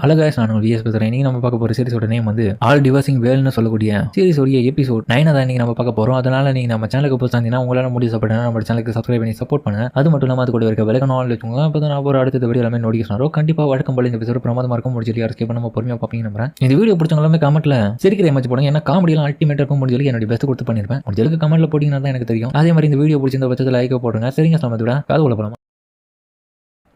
அழகா நான் விஎஸ் பேசுறேன். இன்னைக்கு நம்ம பார்க்க போற சீரிஸோட நேம் வந்து ஆல் டிவர்சிங் வேல்னு சொல்லக்கூடிய சீரிஸோட எபிசோட் 9 தான் இன்னைக்கு நம்ம பார்க்க போறோம். அதனால நீங்க நம்ம சேனலுக்கு புதுசாக உங்களால முடிவு சாப்பிட்டா நம்ம சேனலுக்கு சப்ஸ்கிரைப் பண்ணி சப்போர்ட் பண்ணுங்க. அது மட்டும் இல்லாம அது கூட இருக்க விலகணும் வச்சுக்கோங்க. அப்போ தான் நான் ஒரு அடுத்த வீடியோ எல்லாமே நோட்டிஃபிகேஷன் வரும். கண்டிப்பா வழக்கம் போல இந்த எபிசோட் பிரமாதமா இருக்கும். முடிஞ்சு யாரும் ஸ்கிப் பண்ணாம பொறுமையா பார்ப்பீங்க நம்புறேன். இந்த வீடியோ பிடிச்சவங்க எல்லாமே கமெண்ட்ல சிரிக்கிற இமேஜ் போடுங்க. ஏன்னா காமெடி எல்லாம் அல்டிமேட்டா இருக்கும். முடிஞ்சு என்னோட பெஸ்ட் கொடுத்து பண்ணிருப்பேன். முடிஞ்சதுக்கு கமெண்ட்ல போட்டீங்கன்னா தான் எனக்கு தெரியும். அதே மாதிரி இந்த வீடியோ பிடிச்சிருந்த பட்சத்தில் லைக் போடுங்க. சரிங்க சமத்தோட காது உள்ள போலாம்.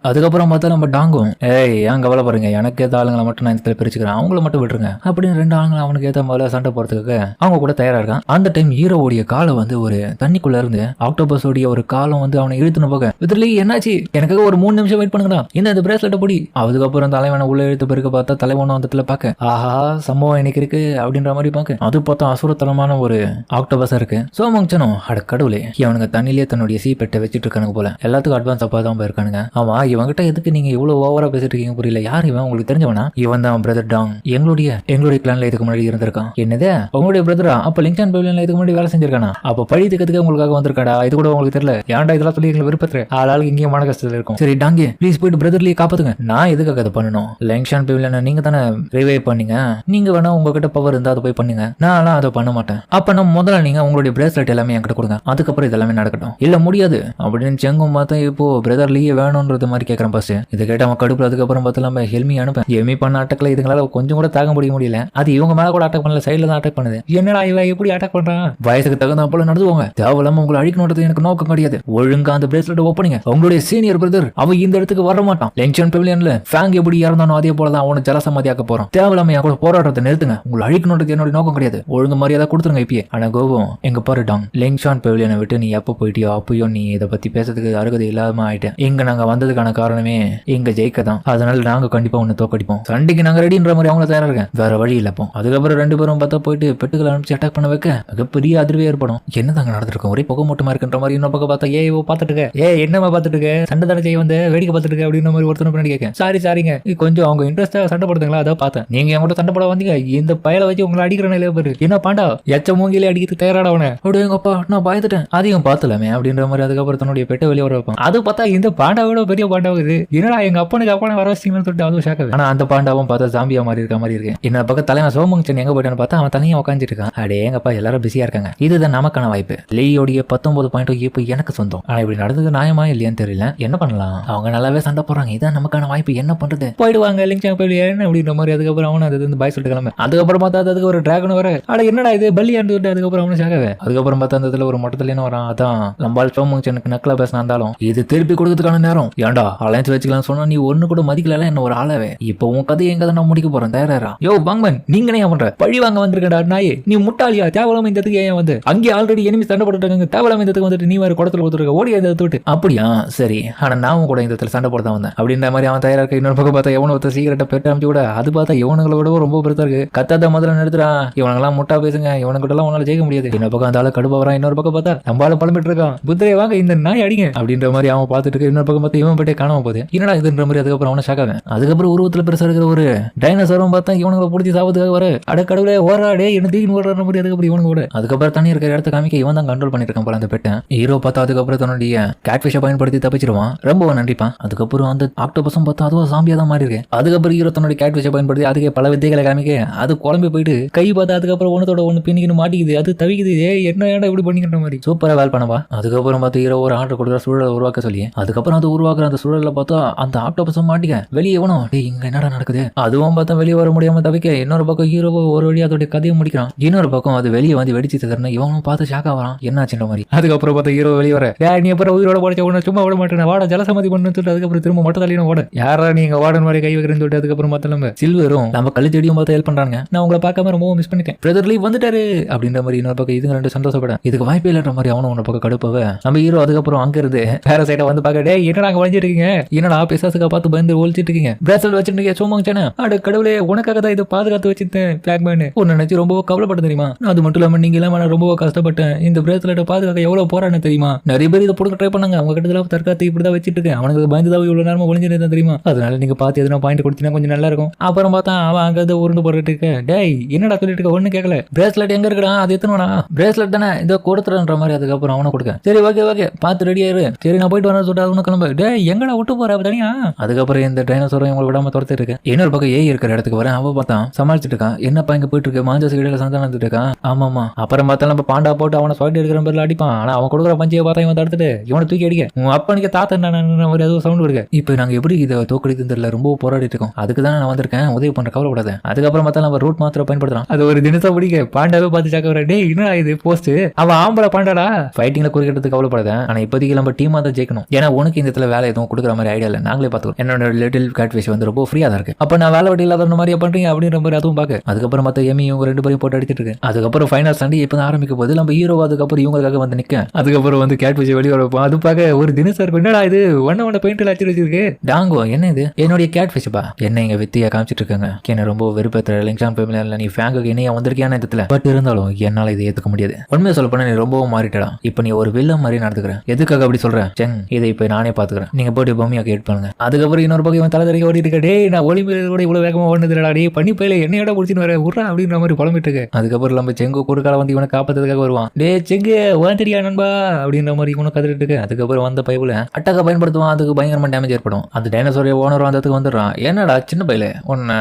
அதுக்கப்புறம் பார்த்தா நம்ம டாங்கும் ஏன் கவலை பாருங்க, எனக்கு ஏற்ற ஆளுங்களை மட்டும் நான் இந்த பிரிச்சுக்கிறேன், அவங்கள மட்டும் விட்டுருங்க அப்படின்னு 2 ஆளுங்களை அவனுக்கு ஏற்ற மாதிரி சண்டை போறதுக்காக அவங்க கூட தயாரா இருக்கான். அந்த டைம் ஹீரோவுடைய காலை வந்து ஒரு தண்ணிக்குள்ள இருந்து ஆக்டோபஸோடைய ஒரு காலம் வந்து அவனை இழுத்துன்னு போக இதுல என்னாச்சு எனக்காக ஒரு 3 நிமிஷம் வெயிட் பண்ணுங்கடா இந்த பிரேஸ்லெட்டை பொடி. அதுக்கப்புறம் தலைவனை உள்ள இழுத்து பிறகு பார்த்தா தலைவனும் அந்த இடத்துல பார்க்க ஆஹா சம்பவம் எனக்கு இருக்கு அப்படின்ற மாதிரி பார்க்க அது பார்த்தா அசுரத்தனமான ஒரு ஆக்டோபஸா இருக்கு. சோமங்சனும் அட கடவுளே இவனுங்க தண்ணிலேயே தன்னுடைய சீப்பெட்டை வச்சுட்டு இருக்கானுங்க போல, எல்லாத்துக்கும் அட்வான்ஸ் அப்பா தான் போயிருக்கானுங்க. ஆமா இவங்கிட்ட எதுக்கு நீங்க இவ்வளவு ஓவரா பேசிட்டு இருக்கீங்க புரியல. யார் இவன் உங்களுக்கு தெரிஞ்சவனா? இவன் தான் பிரதர் டாங். எங்களுடைய கிளான்ல இதுக்கு முன்னாடி இருந்திருக்கான். என்னது உங்களுடைய பிரதரா? அப்ப லிங்டன் பவிலியன்ல இதுக்கு முன்னாடி வேலை செஞ்சிருக்கானா? அப்ப பழி தீர்க்கிறதுக்கு உங்களுக்காக வந்திருக்காடா? இது கூட உங்களுக்கு தெரியல. ஏன்டா இதெல்லாம் சொல்லி எங்களுக்கு விருப்பத்துல ஆளாளுக்கு இங்கேயும் மன கஷ்டத்துல இருக்கும். சரி டாங்கே ப்ளீஸ் போயிட்டு பிரதர்லயே காப்பாத்துங்க. நான் எதுக்காக அதை பண்ணணும்? லிங்டன் பவிலியன் நீங்க தானே ரிவைவ் பண்ணீங்க. நீங்க வேணா உங்ககிட்ட பவர் இருந்தா அதை போய் பண்ணுங்க. நான் அதை பண்ண மாட்டேன். அப்ப நம்ம முதல்ல நீங்க உங்களுடைய பிரேஸ்லெட் எல்லாமே என்கிட்ட கொடுங்க, அதுக்கப்புறம் இதெல்லாமே நடக்கட்டும். இல்ல முடியாது அப்படின்னு செங்கும் பார்த்தா இப்போ பிரதர்லயே வேணும்ன்றது மாதிரி கேட்கறேன். இது கேட்ட அவன் கடுப்புல அதுக்கப்புறம் பார்த்தா ஹெல்மி அனுப்பேன். ஹெல்மி பண்ண அட்டாக்ல இதுங்களால கொஞ்சம் கூட தாக்க முடியல. அது இவங்க மேல கூட அட்டாக் பண்ணல, சைட்ல தான் அட்டாக் பண்ணுது. என்னடா இவன் எப்படி அட்டாக் பண்றான்? வயசுக்கு தகுந்த போல நடந்துவாங்க. தேவையில்லாம உங்களை அழிக்கணும்ன்றது எனக்கு நோக்கம் கிடையாது. ஒழுங்கா அந்த பிரேஸ்லெட் ஓப்பனிங்க. உங்களுடைய சீனியர் பிரதர் அவன் இந்த இடத்துக்கு வர மாட்டான். லெங்சன் பெவிலியன்ல ஃபேங் எப்படி இறந்தானோ அதே போலதான் அவனை ஜலசமாதியாக்க போறோம். தேவையில்லாம என் கூட போராட்டத்தை நிறுத்துங்க. உங்களை அழிக்கணும்ன்றது என்னோட நோக்கம் கிடையாது. ஒழுங்கு மரியாதை கொடுத்துருங்க இப்பயே. ஆனா கோபம் எங்க பாரு டாங், லெங்சான் பெவிலியனை விட்டு நீ எப்ப போயிட்டியோ அப்பயோ நீ இதை பத்தி பேசுறதுக்கு அருகதை இல்லாம ஆயிட்டேன். இங்க நாங்க வந்ததுக்கான காரணமே எங்க ஜெயிக்க தான். அதனால நாங்க கண்டிப்பா ஒன்னு தோக்கடிப்போம். சண்டைக்கு நாங்க ரெடின்ற மாதிரி அவங்க தயாரா இருக்கேன். வேற வழி இல்லப்போ. அதுக்கப்புறம் 2 பேரும் பார்த்தா போயிட்டு பெட்டுகளை அனுப்பிச்சு அட்டாக் பண்ண வைக்க மிகப்பெரிய அதிர்வே ஏற்படும். என்னதாங்க நடந்திருக்கும்? ஒரே புகை மூட்டமா இருக்குன்ற மாதிரி இன்னொரு பக்கம் பார்த்தா பாத்துட்டு என்னமா பாத்துட்டு சண்டை தானே செய்ய வந்து வேடிக்கை பார்த்துட்டு அப்படின்ற மாதிரி ஒருத்தர் பண்ணி கேட்க சாரிங்க கொஞ்சம் அவங்க இன்ட்ரெஸ்டா சண்டை போடுதுங்களா அதான் பார்த்தேன். நீங்க என்கிட்ட சண்டை போட வந்தீங்க, இந்த பயலை வச்சு உங்களை அடிக்கிற நிலையில பாரு. என்ன பாண்டா எச்ச மூங்கிலே அடிக்கிறது தயாராடவன அப்படி எங்கப்பா நான் பயந்துட்டேன். அதையும் பார்த்தலாமே அப்படின்ற மாதிரி அதுக்கப்புறம் தன்னுடைய பெட்டை வெளியே வர வைப்பான். அது பார்த்தா இந்த பாண்டாவோட பெரிய பாண்டாவுது. என்னடா எங்க அப்பனுக்கு வர வச்சிங்கன்னு சொல்லிட்டு அதுவும் ஷாக்காது. ஆனா அந்த பாண்டாவும் பார்த்தா ஜாம்பியா மாதிரி இருக்க மாதிரி இருக்கு. என்ன பக்கம் தலைவன் சோமங்சன் எங்க போயிட்டான்னு பார்த்தா அவன் தனியா உட்காந்துட்டு இருக்கான். அடே எங்கப்பா எல்லாரும் பிஸியா இருக்காங்க. இதுதான் நமக்கான வாய்ப்பு. லீயோடைய 19 பாயிண்ட் இப்போ எனக்கு சொந்தம். ஆனா இப்படி நடந்தது நியாயமா இல்லையான்னு தெரியல. என்ன பண்ணலாம்? அவங்க நல்லாவே சண்டை போறாங்க. இதான் நமக்கான வாய்ப்பு. என்ன பண்றது? போயிடுவாங்க லிங்சாங் பெவிலியன் அப்படின்ற மாதிரி. அதுக்கப்புறம் அவன் அது பாய் சொல்லிட்டு கிளம்ப. அதுக்கப்புறம் பார்த்தா அதுக்கு ஒரு டிராகன் வர. அட என்னடா இது பல்லியான்னு சொல்லிட்டு அதுக்கப்புறம் அவனு ஷாக்காவே. அதுக்கப்புறம் பார்த்தா அந்த இடத்துல ஒரு மொட்டத்துல வரான். அதான் லம்பால் சோமங்சனுக்கு நக்கலா பேசினா இருந்தாலும் இது திருப்பி கொடுக்கறதுக்கான நேரம். ஏன்டா அலைன்ஸ் வச்சுக்கலாம் சொன்னா நீ ஒண்ணு கூட மதிக்கல என்ன ஒரு ஆளவே. இப்போ உன் கதையை எங்க நான் முடிக்க போறேன் தயாரா? யோ பாங்மன் நீங்க என்ன பண்ற? பழி வாங்க வந்திருக்கடா நாயே. நீ முட்டாளியா? தேவலாம இந்த இடத்துக்கு ஏன் வந்து? அங்கே ஆல்ரெடி எனிமி சண்டை போட்டுருக்காங்க. தேவலாம இந்த இடத்துக்கு வந்துட்டு நீ வேற குடத்துல கொடுத்துருக்க ஓடி அந்த விட்டு. அப்படியா சரி, ஆனா நான் கூட இந்த இடத்துல சண்டை போட வந்தேன் அப்படின்ற மாதிரி அவன் தயாரா இருக்க. இன்னொரு பக்கம் பார்த்தா எவனோ ஒருத்தர் சீக்கிரட்டை பெட்டு அமைச்சு கூட அது பார்த்தா இவனுங்களோட ரொம்ப பெருசா இருக்கு. கத்தாத முதல்ல நிறுத்துறா. இவனெல்லாம் முட்டா பேசுங்க. இவனுக்கிட்ட எல்லாம் உன்னால ஜெயிக்க முடியாது. இன்னொரு பக்கம் அந்த ஆளு கடுப்பா வரான். இன்னொரு பக்கம் பார்த்தா நம்மளால பழம்பிட்டு இருக்கான். புத்திரை வாங்க இந்த நாய் அடிங்க அப்படின்ற மாதிரி அவன் பார்த்துட்டு இருக்கு. இன்னொரு பக்கம் பார்த்தா இவன் போயிட்டே காணாம போகுது. என்னடா இதுன்ற மாதிரி அதுக்கப்புறம் அவனை ஷாக்காவேன். அதுக்கப்புறம் உருவத்துல பெருசா இருக்கிற ஒரு டைனோசரும் பார்த்தா இவனுங்களை பிடிச்சி சாபத்துக்காக வர. அட கடவுளே ஓராடே என்ன தீக்கு ஓடுற மாதிரி. அதுக்கப்புறம் இவனுக்கு கூட அதுக்கப்புறம் தண்ணி இருக்கிற இடத்த காமிக்க இவன் தான் கண்ட்ரோல் பண்ணிருக்கான் போல அந்த பெட்டை. ஹீரோ பார்த்தா அதுக்கப்புறம் தன்னுடைய கேட்ஃபிஷை பயன்படுத்தி தப்பிச்சிருவான். ரொம்ப நன்றிப்பான். அதுக்கப்புறம் அந்த ஆக்டோபஸும் பார்த்தா அதுவும் சாம்பியா தான் மாறி இருக்கு. அதுக்கப்புறம் ஹீரோ தன்னுடைய கேட்ஃபிஷை பயன்படுத்தி அதுக்கு பல வித்தைகளை காமிக்க அது குழம்பு போயிட்டு கை பார்த்தா அதுக்கப்புறம் ஒன்னத்தோட ஒண்ணு பின்னிக்கின்னு மாட்டிக்குது. அது தவிக்குது. என்ன இப்படி பண்ணிக்கிற மாதிரி சூப்பரா வேல் பண்ணவா. அதுக்கப்புறம் பார்த்து ஹீரோ ஒரு ஆர்டர் கொடுக்குற சூழலை உருவாக்க சொல்லி அதுக்கப்புறம் அது உருவாக்குற அந்த சூழல பார்த்தா அந்த ஆக்டோபஸும் மாட்டிக்க வெளியே எவனோ இங்க என்னடா நடக்குது. அதுவும் பார்த்தா வெளியே வர முடியாம தவிக்க இன்னொரு பக்கம் ஹீரோ ஒரு வழி அதோட கதையை முடிக்கிறான். இன்னொரு பக்கம் அது வெளியே வந்து வெடிச்சு தரணும். இவனும் பார்த்து ஷாக்கா வரான் என்னாச்சுன்ற மாதிரி. அதுக்கப்புறம் பார்த்தா ஹீரோ வெளியே வர நீ அப்புறம் உயிரோட போட உடனே சும்மா விட மாட்டேன் வாட ஜலசமாதி பண்ணு சொல்லிட்டு அதுக்கப்புறம் திரும்ப மொட்டை தலையிலும் ஓட. யாரா நீங்க வாடன் மாதிரி கை வைக்கிறேன்னு சொல்லிட்டு அதுக்கப்புறம் பார்த்தா நம்ம சில்வரும் நம்ம கல்லு செடியும் பார்த்து ஹெல்ப் பண்றாங்க. நான் உங்களை பார்க்காம ரொம்ப மிஸ் பண்ணிட்டேன். பிரதர் லீவ் வந்துட்டாரு அப்படின்ற மாதிரி இன்னொரு பக்கம் இதுங்க 2 சந்தோஷப்பட. இதுக்கு வாய்ப்பே இல்லன்ற மாதிரி அவனும் உன்ன பக்கம் கடுப்பவே. நம்ம ஹீரோ அதுக்கப்புறம் அங்க இருந்து வேற சைட வந்து பார்க்க டே என்னடா வளைஞ்சிட்டு இருக்கீங்க? என்னடா பிசாசுக்கா பார்த்து பயந்து ஒழிச்சிட்டு இருக்கீங்க? பிரேஸ்லெட் வச்சிருக்கீங்க சோமங்சன். அட கடவுளே உனக்காக தான் இது பாதுகாத்து வச்சிருந்தேன் பிளாக்மேன். ஒன்னு நினைச்சு ரொம்ப கவலைப்பட்ட தெரியுமா? அது மட்டும் இல்லாம நீங்க இல்லாம நான் ரொம்ப கஷ்டப்பட்டேன். இந்த பிரேஸ்லெட்டை பாதுகாக்க எவ்வளவு போராட்டம் தெரியுமா? நிறைய பேர் இதை போட்டு ட்ரை பண்ணாங்க. அவங்க கிட்ட தற்காத்து இப்படிதான் வச்சிட்டு இருக்கேன். அவனுக்கு பயந்துதான் இவ்வளவு நேரமா ஒளிஞ்சிருந்தா தெரியுமா? அதனால நீங்க பார்த்து எதுனா பாயிண்ட் கொடுத்தீங்கன்னா கொஞ்சம் நல்லா இருக்கும். அப்புறம் பார்த்தா அவன் அங்க உருண்டு போட்டுட்டு இருக்க. டேய் என்னடா சொல்லிட்டு இருக்க? ஒண்ணு கேட்கல. பிரேஸ்லெட் எங்க இருக்கா? அது எத்தனை பிரேஸ்லெட் தானே இந்த கொடுத்துறன்ற மாதிரி. அதுக்கப்புறம் அவனை கொடுக்க. சரி ஓகே பார்த்து ரெடி ஆயிரு. சரி நான் போயிட்டு வரேன் சொல்லிட்டு அவனு கிளம்ப. டேய் எங்கடா எங்கடா விட்டு போற தனியா. அதுக்கப்புறம் இந்த டைனோசரும் இவங்களை விடாம துரத்திட்டு இருக்கு. இன்னொரு பக்கம் ஏய் இருக்கிற இடத்துக்கு வரேன். அவ பார்த்தா சமாளிச்சுட்டு இருக்கான். என்னப்பா இங்க போயிட்டு இருக்கு, மாஞ்சா சைடுல சந்தனம் வந்துட்டு இருக்கான். ஆமாமா. அப்புறம் பார்த்தா நம்ம பாண்டா போட்டு அவனை சொல்லிட்டு எடுக்கிற பேர்ல அடிப்பான். ஆனா அவன் கொடுக்குற பஞ்சியை பார்த்தா இவன் தடுத்துட்டு இவனை தூக்கி அடிக்க உன் அப்பனுக்கு தாத்தா என்ன ஒரு ஏதோ சவுண்ட் இருக்கு. இப்போ நாங்க எப்படி இதை தோக்கடித்து தெரியல, ரொம்ப போராடிட்டு இருக்கோம். அதுக்கு தான் நான் வந்திருக்கேன், உதவி பண்ற கவலைப்படாத. அதுக்கப்புறம் பார்த்தா நம்ம ரூட் மாத்திர பயன்படுத்துறான். அது ஒரு தினசா பிடிக்க பாண்டாவே பார்த்து சாக்க டே என்ன இது போஸ்ட் அவன் ஆம்பளை பாண்டாடா ஃபைட்டிங்ல குறிக்கிறதுக்கு கவலைப்படாத. ஆனா இப்போதைக்கு நம்ம டீமா தான் ஜெயிக்கணும். ஏன்னா உனக்கு இந்த இடத்துல வேலை எதுவும் கொடுக்குற மாதிரி ஐடியா இல்லை, நாங்களே பார்த்துக்கோம். என்னோட லிட்டில் கேட் ஃபிஷ் வந்து ரொம்ப ஃப்ரீயா தான் இருக்கு. அப்ப நான் வேலை வெட்டி இல்லாத மாதிரி பண்றீங்க அப்படின்ற மாதிரி அதுவும் பாக்க. அதுக்கப்புறம் மத்த எமி இவங்க 2 பேரும் போட்டு அடிச்சிட்டு இருக்கு. அதுக்கப்புறம் ஃபைனல் சண்டை இப்ப ஆரம்பிக்க போது நம்ம ஹீரோ அதுக்கப்புறம் இவங்களுக்காக வந்து நிக்க. அதுக்கப்புறம் வந்து கேட் ஃபிஷ் வெளியே வரப்போம். அது பார்க்க ஒரு தினசா இருக்கும். என்னடா இது ஒன்ன பெயிண்ட்ல அடிச்சு வச்சிருக்கு. டாங்கோ என்ன இது என்னுடைய கேட் ஃபிஷ் பா என்ன இங்க வித்தியா காமிச்சிட்டு இருக்காங்க. என்ன ரொம்ப வெறுப்பேற்ற லிங்சான் ஃபேமிலியில நீ ஃபேங்குக்கு என்னையா வந்திருக்கியான இடத்துல. பட் இருந்தாலும் என்னால இதை ஏத்துக்க முடியாது. உண்மையை சொல்ல போனா நீ ரொம்பவும் மாறிட்டடா. இப்ப நீ ஒரு வில்ல மாதிரி நடந்துக்கிற. எதுக்காக அப்படி சொல்றேன் செங், இதை இப்ப நானே பாத்துக்கிறேன். நீங்க போட்டு பொம்மையா கேட் பண்ணுங்க. அதுக்கப்புறம் இன்னொரு பக்கம் இவன் தலை தெறிக்க ஓடிட்டு இருக்க. டேய் நான் ஒலிம்பிக் கூட இவ்வளவு வேகமா ஓடுனதுடா. டேய் பண்ணி போயில என்னையோட புடிச்சின்னு வர உர்றா அப்படின்ற மாதிரி புலம்பிட்டு இருக்கு. அதுக்கப்புறம் நம்ம செங்கு குறுக்கால வந்து இவனை காப்பாத்துறதுக்காக வருவான். டே செங்கு உன் தெரியா நண்பா அப்படின்ற மாதிரி இவனை கதறிட்டு இருக்கு. அதுக்கப்புறம் வந்த பைபிள அட்டாக்க பயன்படுத்துவான். அதுக்கு பயங்கரமா டேமேஜ் ஏற்படும். அந்த டைனோசோரிய ஓனர் வந்ததுக்கு வந்துடுறான். என்னடா சின்ன பையில உன்ன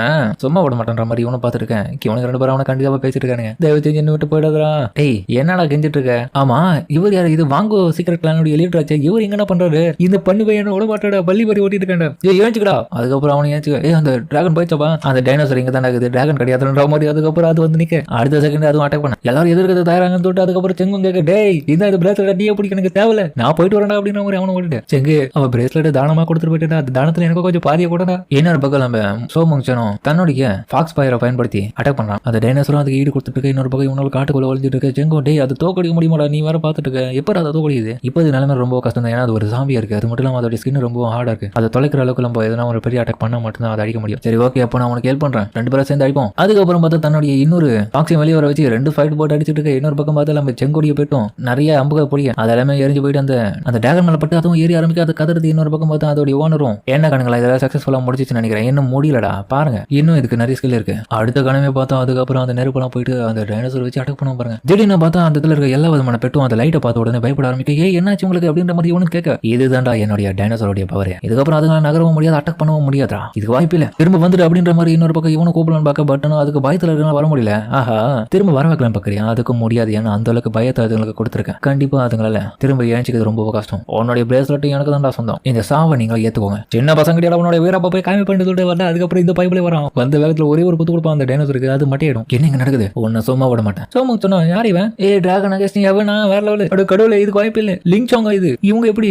சும்மா விட மாட்டேன்ற மாதிரி இவனை பார்த்துருக்கேன். இவனுக்கு 2 பேரும் அவனை கண்டிப்பா பேசிட்டு இருக்கானுங்க. தயவு செஞ்சு என்ன விட்டு போயிடாதா. டேய் என்னடா கெஞ்சிட்டு இருக்க. ஆமா இவர் யாரு, இது வாங்கோ சீக்கிரட் கிளானுடைய லீடர் ஆச்சு. இவர் இங்க என்ன பண்றாரு, இந்த பண்ணு பையன் விட மாட்டாடா பள்ளி பறி ஓட்டிட்டு இருக்காண்டா. ஏஞ்சுக்கடா. அதுக்கப்புறம் அவனை ஏஞ்சுக்க. அந்த டிராகன் போயிச்சப்பா. அந்த டைனோசர் இங்க தான் இருக்குது, டிராகன் கிடையாதுன்ற மாதிரி. அதுக்கப்புறம் அது வந்து நிக்க. அடுத்த செகண்ட் அதுவும் அட்டாக் பண்ண. எல்லாரும் எதிர்க்கிறது தயாராங்கன்னு சொல்லிட்டு அதுக்கப்புறம் செங்கும் கேட்க. டேய் இந்த பிரேஸ்லெட் டீயே பிடிக்க எனக்கு தேவையில்ல, நான் போயிட்டு வரேன்டா அப்படின்ற மாதிரி அவனை ஓடிட்டு. செங்கு அவன் பிரேஸ்லெட் தானமா கொடுத்துட்டு போயிட்டா. அந்த தானத்துல எனக்கு கொஞ்சம் பாதிய கூடடா. இன்னொரு பக்கம் நம்ம சோமங்சனும் தன்னுடைய ஃபாக்ஸ் பயரை பயன்படுத்தி அட்டாக் பண்றான். அந்த டைனோசரும் அதுக்கு ஈடு கொடுத்துட்டு இருக்கு. இன்னொரு பக்கம் இவனால காட்டுக்குள்ள ஒழிஞ்சிட்டு இருக்கு. செங்கும் டேய் அது தோக்கடிக்க முடியுமாடா, நீ வேற பாத்துட்டு இருக்க, எப்ப அதை தோக்கடிக்குது. இப்போ இது நிலைமை ரொம்ப கஷ்டம் தான். ஏன்னா அது ஒரு சாம்பியா இருக்கு. அது மட்டும் இல்லாம அதோட ஸ்கின் ரொம்ப ஹார்டா இருக்கு. அதை தொலைக்கிற அளவுக்கு நம்ம எதனா ஒரு பெரிய அட்டாக் பண்ணா மட்டும்தான் அதை அடிக்க முடியும். சரி ஓகே அப்போ நான் உனக்கு ஹெல்ப் பண்றேன், 2 பேரும் சேர்ந்து அடிப்போம். அதுக்கப்புறம் பார்த்தா தன்னுடைய இன்னொரு பாக்ஸையும் வெளியே வர வச்சு 2 ஃபைட் போட்டு அடிச்சிட்டு இருக்கு. இன்னொரு பக்கம் பார்த்தா நம்ம செங்கோடிய போயிட்டோம். நிறைய அம்புக பொடிய அதெல்லாமே எரிஞ்சு போயிட்டு அந்த டிராகன் மேல பட்டு அதுவும் ஏறி ஆரம்பிக்க. அது கதறது. இன்னொரு பக்கம் பார்த்தா அதோட ஓனரும் என்ன கணங்களா இதெல்லாம் சக்சஸ்ஃபுல்லா முடிச்சிச்சு நினைக்கிறேன். இன்னும் முடியலடா பாருங்க, இன்னும் இதுக்கு நிறைய ஸ்கில் இருக்கு. அடுத்த கணமே பார்த்தா அதுக்கப்புறம் அந்த நெருப்பெல்லாம் போயிட்டு அந்த டைனோசர் வச்சு அட்டாக் பண்ண பாருங்க. திடீர்னு பார்த்தா அந்த இடத்துல இருக்க எல்லா விதமான பெட்டும் அந்த லைட்டை பார்த்த உடனே பயப்பட ஆரம்பிக்க. என்னாச்சு உங்களுக்கு அப்படின்ற மாதிரி இவனு கேட்க. இதுதான்டா என்னுடைய டைனோசருடைய பவர். இதுக்கப்புறம் அதுக்காக நகரவும் முடியாது, அட்டாக் பண்ணவும் முடியாதா, இதுக்கு வாய்ப்பு இல்ல, திரும்ப வந்துட்டு அப்படின்ற மாதிரி இன்னொரு பக்கம் இவனு கூப்பிடலாம் பார்க்க. பட்டனும் அதுக்கு பயத்துல இருக்கலாம் வர முடியல. ஆஹா திரும்ப வர வைக்கலாம் பாக்குறியா, அதுக்கும் முடியாது. ஏன்னா அந்த அளவுக்கு பயத்தை அதுங்களுக்கு கொடுத்துருக்கேன். கண்டிப்பா அதுங்களால திரும்ப ஏஞ்சிக்கிறது ரொம்ப கஷ்டம். உன்னுடைய பிரேஸ்லெட் எனக்கு தான்டா சொந்தம், இந்த சாவை நீங்க ஏத்துக்கோங்க. சின்ன பசங்க உன்னோட வீரப்பா போய் காமி பண்ணிட்டு சொல்லிட்டு வரல. அதுக்கப்புறம் இந்த பைபிளே வரான். வந்த வேகத்துல ஒரே ஒரு குத்து கொடுப்பான் அந்த டைனோசருக்கு. அது மட்டையிடும். என்ன இங்க நடக்குது, உன்னை சும்மா விட மாட்டேன். சோமு சொன்னா யார் இவன், டிராகன் அகேஸ்ட் நீ எவனா வேற லெவல். அட கடவுளே இதுக்கு வாய்ப்பு இல்ல, லிங்க் சாங்க இது, இவங்க எப்படி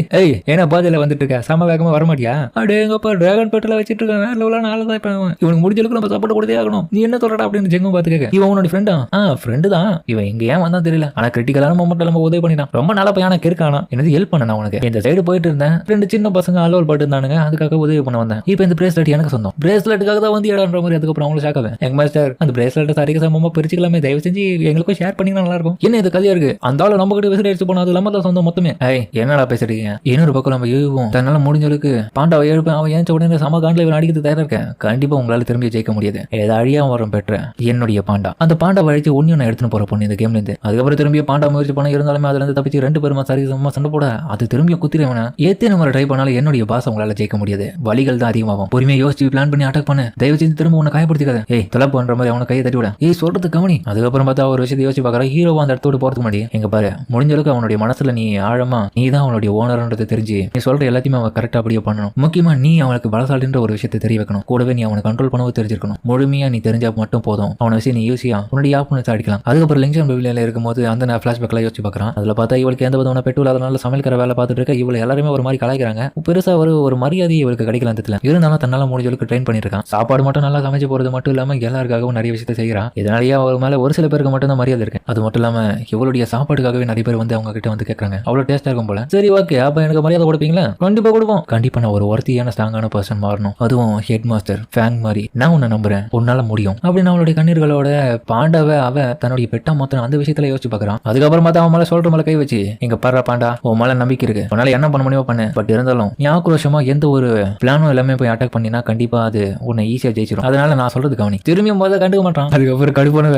ஏன்னா பாதையில வந்துட்டு இருக்க சம வேகமா வர மாட்டியா. அடே எங்கப்பா டிராகன் பெட்டில வச்சிட்டு இருக்க வேற லெவலான ஆளு தான். இப்ப இவனுக்கு முடிஞ்ச அளவுக்கு நம்ம சப்போர்ட் கொடுத்தே ஆகணும். நீ என்ன சொல்றடா அப்படின்னு ஜெங்கும் பார்த்து கேட்க. இவன் உன்னோட ஃப்ரெண்டா? ஃப்ரெண்டு தான். இவன் இங்க ஏன் வந்தா தெரியல, ஆனா கிரிட்டிக்கலான மொமெண்ட்ல நம்ம உதவி பண்ணிட்டான். ரொம்ப நாளா பையனா கிருக்கானா, எனக்கு ஹெல்ப் பண்ண உனக்கு. இந்த சைடு போயிட்டு இருந்தேன், 2 சின்ன பசங்க அலோல் பட்டு இருந்தானுங்க, அதுக்காக உதவி பண்ண வந்தேன். இப்போ இந்த பிரேஸ்லெட் எனக்கு சொந்தம், பிரேஸ்லெட்டுக்காக தான் வந்து இடம்ன்ற மாதிரி. அதுக்கப்புறம் அவங்களும் ஷாக் ஆகும். எங்க மாஸ்டர் அந்த பிரேஸ்லெட் சரிக்கு சமமா பிரிச்சுக்கலாமே, தயவு செஞ்சு எங்களுக்கும் ஷேர் பண்ணிங்கன்னா நல்லா இருக்கும். என்ன இது கதையா இருக்கு, அந்த ஆளு நம்ம கிட்ட விசிட் அடிச்சு போனா அது நம்ம தான் சொந்தம் மொத்தமே. என்னடா பேசுறீங்க. இன்னொரு பக்கம் நம்ம எழுவோம் தன்னால முடிஞ்சளவுக்கு பாண்டாவை எழுப்பேன். அவன் ஏன் உடனே சம காண்டில் இவன் அடிக்கிறது தயாரா இருக்கேன். கண்டிப்பா உங்களால திரும்பி ஜெயிக்க முடியாது. ஏதோ அழியா வரும் பெற்ற என்னுடைய பாண்டா. அந்த பாண்டாவை அழிச்சு ஒன்னும் நான் எடுத்துன்னு போற பொண்ணு இந்த கேம்ல இருந்து. அதுக்கப்புறம் திரும்பி பாண்டா முயற்சி பண்ண இருந்தாலுமே அதுல இருந்து தப்பிச்சு 2 பேருமா சரி சமமா சண்டை போட அது திரும்பி குத்திரவன ஏத்தே நம்ம ட்ரை பண்ணாலும் என்னுடைய பாச உங்களால ஜெயிக்க முடியாது. வலிகள் தான் அதிகமாகும். பொறுமையா யோசிச்சு பிளான் பண்ணி அட்டாக் பண்ணு. தயவு செஞ்சு திரும்ப உன்னை காயப்படுத்திக்காத. தொலை பண்ற மாதிரி அவனை கையை தட்டி விட. சொல்றது கவனி. அதுக்கப்புறம் பார்த்தா ஒரு விஷயத்தை யோசிச்சு பாக்குற. ஹீரோவா அந்த இடத்தோடு போறதுக்கு முன்னாடி எங்க பாரு முடிஞ்ச அளவுக்கு அவனுடைய மனசுல நீ ஆழமா நீ தான் அவனுடைய ஓனர்ன்றது தெரிஞ்சு நீ சொல்ற எல்லாத்தையுமே அவன் கரெக்டா அப்படியே பண்ணணும். முக்கியமா நீ அவனுக்கு பலசாலின்ற ஒரு விஷயத்தை தெரிய வைக்கணும். கூடவே நீ அவனை கண்ட்ரோல் பண்ணவும் தெரிஞ்சிருக்கணும். முழுமையா நீ தெரிஞ்சா மட்டும் போதும். அவனை விஷயம் நீ யூசியா உன்னுடைய ஆப்பனன்ஸ் அடிக்கலாம். அதுக்கப்புறம் லிங்க்ஷன் பெவிலியன்ல இருக்கும்போது அந்த பிளாஷ்பேக்ல யோசிச்சு பாக்குறான். அதுல பார்த்தா இவளுக்கு எந்த விதமான பெட்ரோல் அதனால சமையல்கிற வேலை பார்த்துட்டு இருக்க. இவளை எல்லாருமே ஒரு மாதிரி கலாய்க்கிறாங்க. பெருசா ஒரு மரியாதை இவளுக்கு கிடைக்கல. அந்த இருந்தாலும் தன்னால முடிஞ்சளவுக்கு ட்ரெயின் பண்ணிருக்கான். சாப்பாடு மட்டும் நல்லா சமைச்சு போறது மட்டும் இல்லாம எல்லாருக்காகவும் நிறைய விஷயத்தை செய்யறான். இதனாலேயே அவர் மேல ஒரு சில பேருக்கு மட்டும் தான் மரியாதை இருக்கு. அது மட்டும் இல்லாம இவளுடைய சாப்பாடுக்காகவே நிறைய பேர் வந்து அவங்க கிட்ட வந்து கேட்கறாங்க. அவ்வளவு டேஸ்டா இருக்கும் போல. சரி ஓகே அப்ப எனக்கு மரியாதை கொடுப்பீங்களா? கண்டிப்பா கொடுப்போம். கண்டிப்பா நான் ஒரு ஒருத்தியான ஸ்ட்ராங்கான பர்சன் மாறணும். அதுவும் ஹெட் மாஸ்டர் ஃபேங் மாதிரி. நான் உன்னை நம்புறேன், உன்னால முடியும் அப்படின்னு அவளுடைய கண்ணீர்களோட பாண்டாவை அவ தன்னுடைய பெட்டா மாத்திரம் அந்த விஷயத்துல யோசிச்சு பாக்குறான். அதுக்கப்புறம் அவன் மேல சொல்ற மேல கை வச்சு இங்க பர்ற பாண்டா உன் மேல நம்பிக்கை இருக்கு, உன்னால என்ன பண்ண முடியுமோ பண்ணு. பட் இருந்தாலும் நீ ஆக்ரோஷமா எந்த ஒரு பிளானும் எல்லாமே போய் அட்டாக் பண்ணினா கண்டிப்பா அது உன்னை ஈஸியா ஜெயிச்சிடும். அதனால நான் சொல்றது கவனி. திரும்பியும் போத கண்டுக்க மாட்டான். அதுக்கப்புறம் கடுப்பான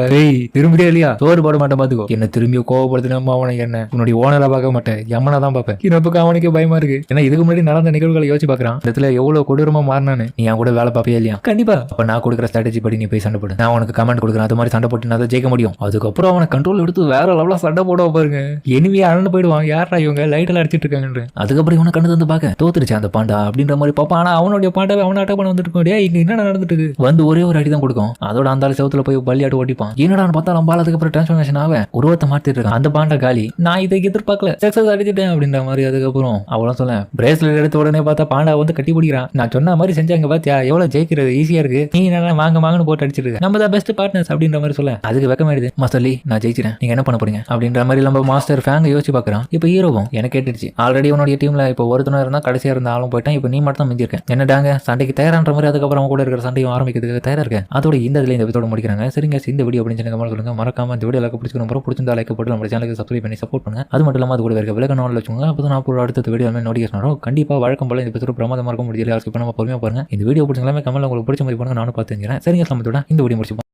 திரும்பிட்டே இல்லையா சோறு போட மாட்டேன் பாத்துக்கோ. என்ன திரும்பியும் கோவப்படுத்தினா அவனை என்ன உன்னுடைய ஓனரா பார்க்க மாட்டேன், எம்மனா தான் பார்ப்பேன். இன்னொரு அவனுக்கு பயமா இருக்கு. ஏன்னா இதுக்கு முன்னாடி முன்னாடி நடந்த நிகழ்வுகளை யோசிச்சு பாக்குறான். இடத்துல எவ்வளவு கொடூரமா மாறினானு. நீ என் கூட வேலை பாப்பியா இல்லையா? கண்டிப்பா. அப்ப நான் கொடுக்குற ஸ்ட்ராட்டஜி படி நீ போய் சண்டை போடு. நான் உனக்கு கமெண்ட் கொடுக்குறேன். அது மாதிரி சண்டை போட்டு நான் ஜெயிக்க முடியும். அதுக்கப்புறம் அவனை கண்ட்ரோல் எடுத்து வேற லெவலா சண்டை போட பாருங்க. எனிமே அழந்து போயிடுவான். யாரா இவங்க லைட் எல்லாம் அடிச்சிட்டு இருக்காங்க. அதுக்கப்புறம் இவனை கண்டு வந்து பாக்க தோத்துருச்சு அந்த பாண்டா அப்படின்ற மாதிரி பாப்பா. ஆனா அவனுடைய பாண்டாவை அவனை அட்டாக் பண்ண வந்துட்டு இருக்கோம். இங்க என்ன நடந்துட்டு இருக்கு? வந்து ஒரே ஒரு அடி தான் கொடுக்கும். அதோட அந்த செவத்துல போய் பள்ளியாட்டு ஓட்டிப்பான். என்னடான்னு பார்த்தா நம்ம அதுக்கப்புறம் டிரான்ஸ்ஃபர்மேஷன் ஆக உருவத்தை மாத்திட்டு இருக்கான். அந்த பாண்டா காலி. நான் இதை எதிர்பார்க்கல, சக்சஸ் அடிச்சிட்டேன் அப்படின்ற மாதிரி. அதுக்கப்புறம் அவ்வளோ சொல்ல பிரேஸ்லெட் எடுத்த உடனே பார்த்தா பாண்டா வந்து கட்டி பிடிக்கிறான். நான் சொன்ன மாதிரி செஞ்சாங்க பாத்தியா, எவ்வளவு ஜெயிக்கிறது ஈஸியா இருக்கு. நீ என்ன வாங்கன்னு போட்டு அடிச்சிட்டு இருக்க. நம்ம தான் பெஸ்ட் பார்ட்னர்ஸ் அப்படின்ற மாதிரி சொல்ல அதுக்கு வெக்கமாயிடுது. மாஸ்டர் லீ நான் ஜெயிச்சிட்டேன், நீங்க என்ன பண்ண போறீங்க அப்படின்ற மாதிரி நம்ம மாஸ்டர் ஃபேங்க யோசிச்சு பாக்குறான். இப்போ ஹீரோவும் எனக்கு கேட்டுச்சு. ஆல்ரெடி உன்னுடைய டீம்ல இப்போ ஒருத்தனும் இருந்தா கடைசியா இருந்த ஆளும் போயிட்டான். இப்போ நீ மட்டும் தான் மிஞ்சிருக்கேன். என்னடாங்க சண்டைக்கு தயாரான்ற மாதிரி. அதுக்கப்புறம் கூட இருக்கிற சண்டையும் ஆரம்பிக்கிறதுக்கு தயாரா இருக்கேன். அதோட இந்த எபிசோட முடிக்கிறாங்க. சரிங்க, இந்த வீடியோ அப்படின்னு சொல்லுங்க. மறக்காம இந்த வீடியோ லைக் பிடிச்சிருந்தா லைக் போட்டு நம்ம சேனலுக்கு சப்ஸ்கிரைப் பண்ணி சப்போர்ட் பண்ணுங்க. அது மட்டும் இல்லாம அது கூட இருக்க விலக நாள் வச்சுக்கோங்க. அப்போ நான் அடுத்த வீடியோ நோட்டிஃபிகேஷன் வரும். கண்டிப்பா வழக்கம் போல இந்த எபிசோட பிரமாதமா இருக்கும். முடியல ஸ்கிப் பண்ணாம பொறுமையா பாருங்க. இந்த வீடியோ பிடிச்ச கமெண்ட்ல உங்களுக்கு பிடிச்ச மாதிரி பண்ணுங்க. நானும் பார்த்து தெரிஞ்சுக்கிறேன். சரிங்க, இந்த வீடியோ முடிச்சுப்போம்.